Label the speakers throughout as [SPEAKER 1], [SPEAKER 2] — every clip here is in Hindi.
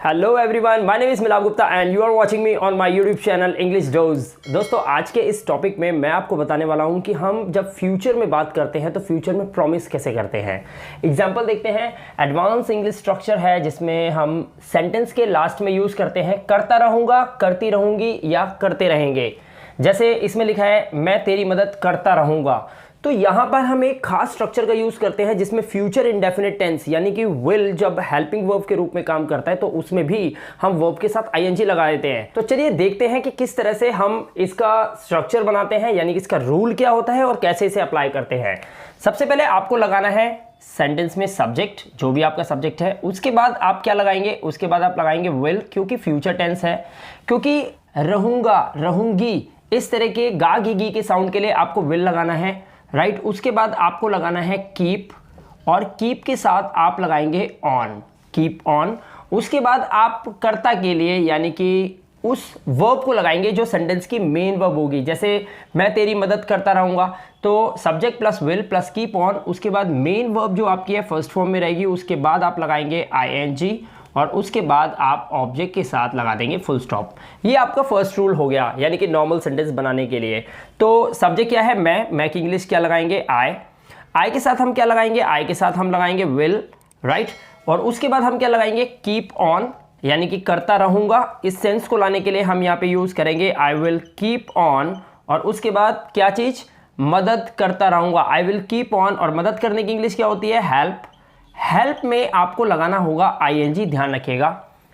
[SPEAKER 1] Hello everyone, my name is Milap Gupta and you are watching me on my YouTube channel English dose. दोस्तों, आज के इस टॉपिक में मैं आपको बताने वाला हूं कि हम जब फ्यूचर में बात करते हैं तो फ्यूचर में प्रॉमिस कैसे करते हैं। एग्जांपल देखते हैं। एडवांस इंग्लिश स्ट्रक्चर है जिसमें हम सेंटेंस के लास्ट में यूज़ करते हैं करता रहूँगा, करती रहूँगी या करते रहेंगे। जैसे इसमें लिखा है मैं तेरी मदद करता रहूँगा, तो यहाँ पर हम एक खास स्ट्रक्चर का यूज़ करते हैं जिसमें फ्यूचर इंडेफिनिट टेंस यानी कि विल जब हेल्पिंग वर्ब के रूप में काम करता है तो उसमें भी हम वर्ब के साथ आईएनजी लगा देते हैं। तो चलिए देखते हैं कि किस तरह से हम इसका स्ट्रक्चर बनाते हैं, यानी कि इसका रूल क्या होता है और कैसे इसे अप्लाई करते हैं। सबसे पहले आपको लगाना है सेंटेंस में सब्जेक्ट, जो भी आपका सब्जेक्ट है। उसके बाद आप क्या लगाएंगे, उसके बाद आप लगाएंगे विल, क्योंकि फ्यूचर टेंस है। क्योंकि रहूँगा, रहूँगी, इस तरह के गा गी गी के साउंड के लिए आपको विल लगाना है, राइट। उसके बाद आपको लगाना है कीप, और कीप के साथ आप लगाएंगे ऑन, कीप ऑन। उसके बाद आप कर्ता के लिए यानी कि उस वर्ब को लगाएंगे जो सेंटेंस की मेन वर्ब होगी। जैसे मैं तेरी मदद करता रहूँगा, तो subject plus will plus keep on, उसके बाद मेन वर्ब जो आपकी है फर्स्ट फॉर्म में रहेगी, उसके बाद आप लगाएंगे आईएनजी और उसके बाद आप ऑब्जेक्ट के साथ लगा देंगे फुल स्टॉप। ये आपका फर्स्ट रूल हो गया, यानी कि नॉर्मल सेंटेंस बनाने के लिए। तो सब्जेक्ट क्या है, मैं की इंग्लिश क्या लगाएंगे, आई के साथ हम क्या लगाएंगे, आई के साथ हम लगाएंगे विल, राइट। और उसके बाद हम क्या लगाएंगे, कीप ऑन, यानी कि करता रहूँगा। इस सेंस को लाने के लिए हम यहाँ पे यूज़ करेंगे आई विल कीप ऑन, और उसके बाद क्या चीज़, मदद करता रहूँगा, आई विल कीप ऑन। और मदद करने की इंग्लिश क्या होती है, हेल्प। हेल्प में आपको लगाना होगा आईएनजी, ध्यान रखिएगा।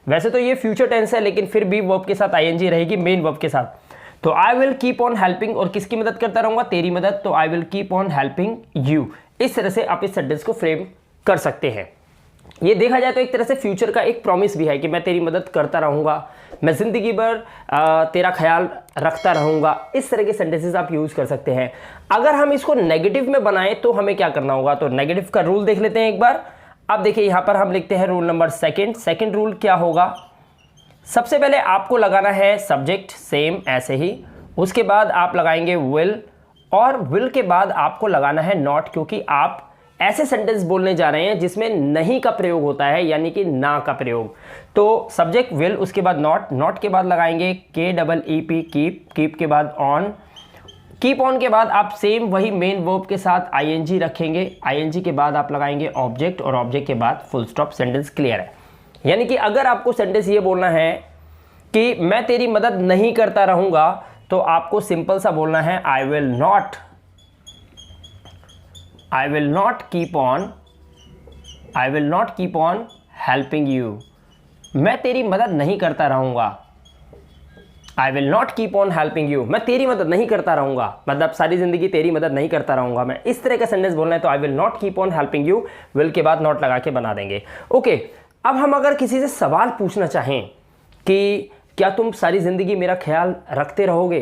[SPEAKER 1] वैसे तो ये फ्यूचर टेंस है लेकिन फिर भी वर्ब के साथ आईएनजी रहेगी, मेन वर्ब के साथ। तो I will keep on helping, और किसकी मदद करता रहूँगा, तेरी मदद, तो I will keep on helping you. इस तरह से आप इस सेंटेंस को फ्रेम कर सकते हैं। ये देखा जाए तो एक तरह से फ्यूचर का एक प्रॉमिस भी है कि मैं तेरी मदद करता रहूँगा, मैं ज़िंदगी भर तेरा ख्याल रखता रहूँगा। इस तरह के सेंटेंसेस आप यूज़ कर सकते हैं। अगर हम इसको नेगेटिव में बनाएं तो हमें क्या करना होगा, तो नेगेटिव का रूल देख लेते हैं एक बार। अब देखिए यहाँ पर हम लिखते हैं रूल नंबर सेकंड रूल क्या होगा। सबसे पहले आपको लगाना है सब्जेक्ट, सेम ऐसे ही। उसके बाद आप लगाएंगे विल, और विल के बाद आपको लगाना है नॉट, क्योंकि आप ऐसे सेंटेंस बोलने जा रहे हैं जिसमें नहीं का प्रयोग होता है, यानी कि ना का प्रयोग। तो सब्जेक्ट विल, उसके बाद नॉट के बाद लगाएंगे KEEP, कीप के बाद ऑन, कीप ऑन के बाद आप सेम वही मेन वर्ब के साथ आईएनजी रखेंगे, आईएनजी के बाद आप लगाएंगे ऑब्जेक्ट, और ऑब्जेक्ट के बाद फुल स्टॉप। सेंटेंस क्लियर है। यानी कि अगर आपको सेंटेंस ये बोलना है कि मैं तेरी मदद नहीं करता रहूँगा, तो आपको सिंपल सा बोलना है I will not keep on helping you. मैं तेरी मदद नहीं करता रहूँगा, I will not keep on helping you. मैं तेरी मदद नहीं करता रहूँगा, मतलब सारी ज़िंदगी तेरी मदद नहीं करता रहूँगा मैं। इस तरह का सेंटेंस बोलना है तो I will not keep on helping you, will के बाद नॉट लगा के बना देंगे। ओके, अब हम अगर किसी से सवाल पूछना चाहें कि क्या तुम सारी ज़िंदगी मेरा ख्याल रखते रहोगे,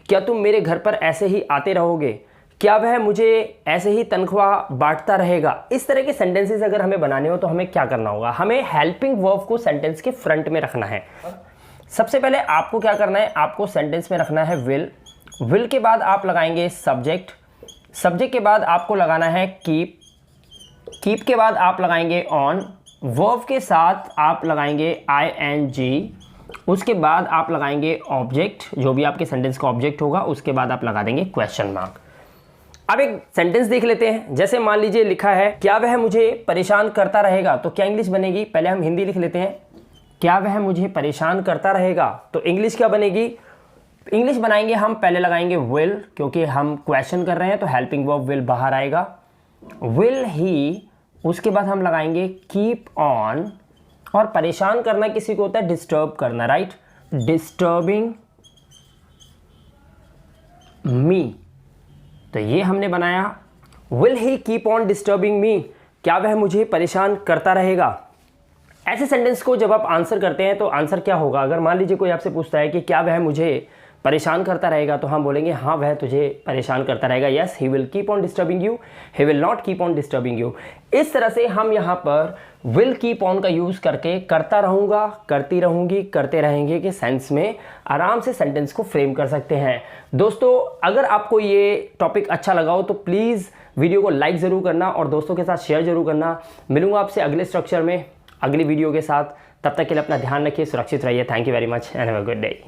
[SPEAKER 1] क्या तुम मेरे घर पर ऐसे ही आते रहोगे, क्या वह मुझे ऐसे ही तनख्वाह बांटता रहेगा, इस तरह के सेंटेंसेस अगर हमें बनाने हो तो हमें क्या करना होगा, हमें हेल्पिंग वर्ब को सेंटेंस के फ्रंट में रखना है। सबसे पहले आपको क्या करना है, आपको सेंटेंस में रखना है विल के बाद आप लगाएंगे सब्जेक्ट के बाद आपको लगाना है कीप के बाद आप लगाएंगे ऑन, वर्ब के साथ आप लगाएंगे आईएनजी, उसके बाद आप लगाएंगे ऑब्जेक्ट, जो भी आपके सेंटेंस का ऑब्जेक्ट होगा, उसके बाद आप लगा देंगे क्वेश्चन मार्क। अब एक सेंटेंस देख लेते हैं। जैसे मान लीजिए लिखा है क्या वह मुझे परेशान करता रहेगा, तो क्या इंग्लिश बनेगी, पहले हम हिंदी लिख लेते हैं। क्या वह मुझे परेशान करता रहेगा, तो इंग्लिश क्या बनेगी, इंग्लिश बनाएंगे हम, पहले लगाएंगे विल, क्योंकि हम क्वेश्चन कर रहे हैं तो हेल्पिंग वर्ब विल बाहर आएगा, विल ही। उसके बाद हम लगाएंगे कीप ऑन, और परेशान करना किसी को होता है डिस्टर्ब करना, राइट, डिस्टर्बिंग मी। तो ये हमने बनाया, will he keep on disturbing me, क्या वह मुझे परेशान करता रहेगा। ऐसे सेंटेंस को जब आप आंसर करते हैं तो आंसर क्या होगा, अगर मान लीजिए कोई आपसे पूछता है कि क्या वह मुझे परेशान करता रहेगा, तो हम बोलेंगे हाँ वह तुझे परेशान करता रहेगा, yes he will keep on disturbing you, he will not keep on disturbing you. इस तरह से हम यहाँ पर विल कीप ऑन का यूज़ करके करता रहूँगा, करती रहूँगी, करते रहेंगे के सेंस में आराम से सेंटेंस को फ्रेम कर सकते हैं। दोस्तों, अगर आपको ये टॉपिक अच्छा लगा हो तो प्लीज़ वीडियो को लाइक ज़रूर करना और दोस्तों के साथ शेयर ज़रूर करना। मिलूंगा आपसे अगले स्ट्रक्चर में अगली वीडियो के साथ। तब तक के लिए अपना ध्यान रखिए, सुरक्षित रहिए। Thank you very much and have a good day.